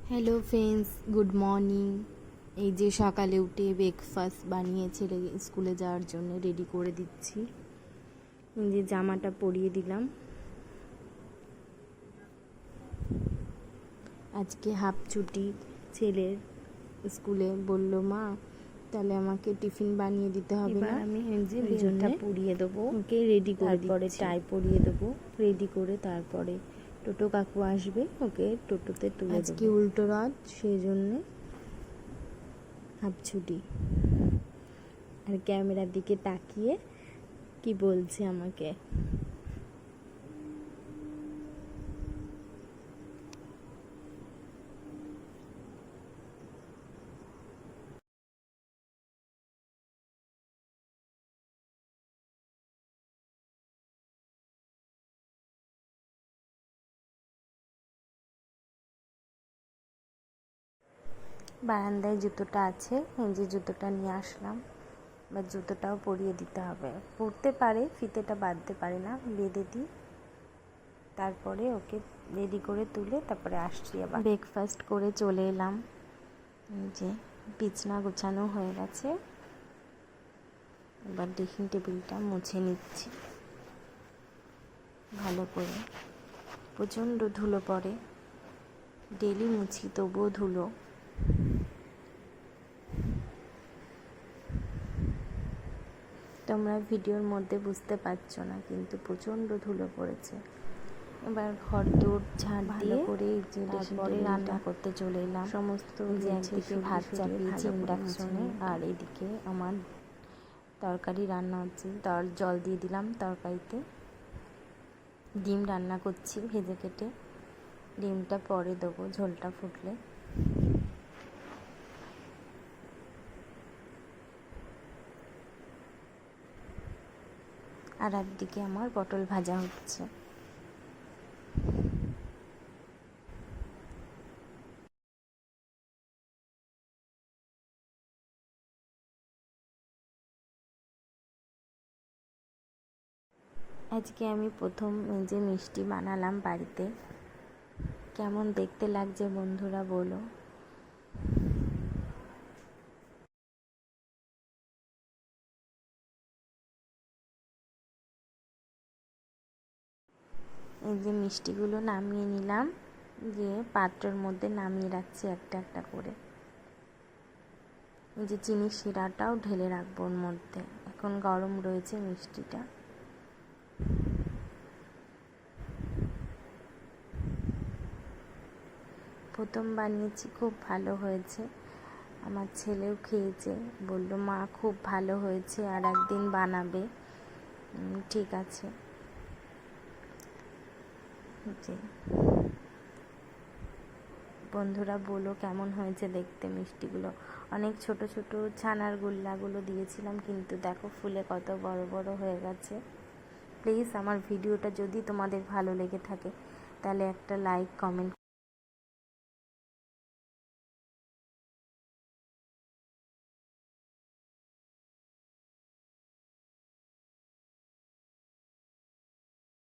Hello friends, good morning. এই যে সকালে উঠে ব্রেকফাস্ট বানিয়ে ছেলে স্কুলে যাওয়ার জন্য রেডি করে দিচ্ছি। এই যে জামাটা পরিয়ে দিলাম। আজকে হাফ ছুটি ছেলের স্কুলে, বলল মা তাহলে আমাকে টিফিন বানিয়ে দিতে হবে না। আমি যে বেলটা পরিয়ে দেবো, ওকে রেডি করে তারপরে টাই পরিয়ে দেবো। রেডি করে তারপরে টোটো কাকু আসবে, ওকে টোটোতে তুলে দেবো। আজকে উল্টো রথ, সেই জন্যে হাফ ছুটি। আর ক্যামেরার দিকে তাকিয়ে কি বলছে আমাকে। বারান্দায় জুতোটা আছে, এই যে জুতোটা নিয়ে আসলাম। বা জুতোটাও পরিয়ে দিতে হবে। পরতে পারে, ফিতেটা বাঁধতে পারে না, বেঁধে দিই। তারপরে ওকে রেডি করে তুলে তারপরে আসছি। আবার ব্রেকফাস্ট করে চলে এলাম। এই যে বিছনা গোছানো হয়ে গেছে। এবার ড্রেসিং টেবিলটা মুছে নিচ্ছি ভালো করে। প্রচণ্ড ধুলো পড়ে, ডেলি মুছি তবুও ধুলো। তোমরা ভিডিওর মধ্যে বুঝতে পারছো না, কিন্তু প্রচণ্ড ধুলো পড়েছে। এবার ঘর দৌড় ঝাড় ভালো করে তারপরে রান্না করতে চলে এলাম। সমস্ত যে একদিকে ভাত চাপিয়েছি ইন্ডাকশনে, আর এদিকে আমার তরকারি রান্না হচ্ছে। জল দিয়ে দিলাম তরকারিতে। ডিম রান্না করছি ভেজে কেটে। ডিমটা পরে দেবো ঝোলটা ফুটলে। আর একদিকে আমার পটল ভাজা হচ্ছে। আজকে আমি প্রথম যে মিষ্টি বানালাম বাড়িতে। কেমন দেখতে লাগছে বন্ধুরা বলো। এই যে মিষ্টিগুলো নামিয়ে নিলাম, যে পাত্রের মধ্যে নামিয়ে রাখছি একটা একটা করে। এই যে চিনির শিরাটাও ঢেলে রাখবো ওর মধ্যে। এখন গরম রয়েছে মিষ্টিটা। প্রথম বানিয়েছি, খুব ভালো হয়েছে। আমার ছেলেও খেয়েছে, বলল মা খুব ভালো হয়েছে, আর একদিন বানাবে। ঠিক আছে। যে বন্ধুরা বলো কেমন হয়েছে দেখতে মিষ্টিগুলো। অনেক ছোট ছোট ছানার গোল্লাগুলো দিয়েছিলাম, কিন্তু দেখো ফুলে কত বড় বড় হয়ে গেছে। প্লিজ আমার ভিডিওটা যদি তোমাদের ভালো লেগে থাকে তাহলে একটা লাইক কমেন্ট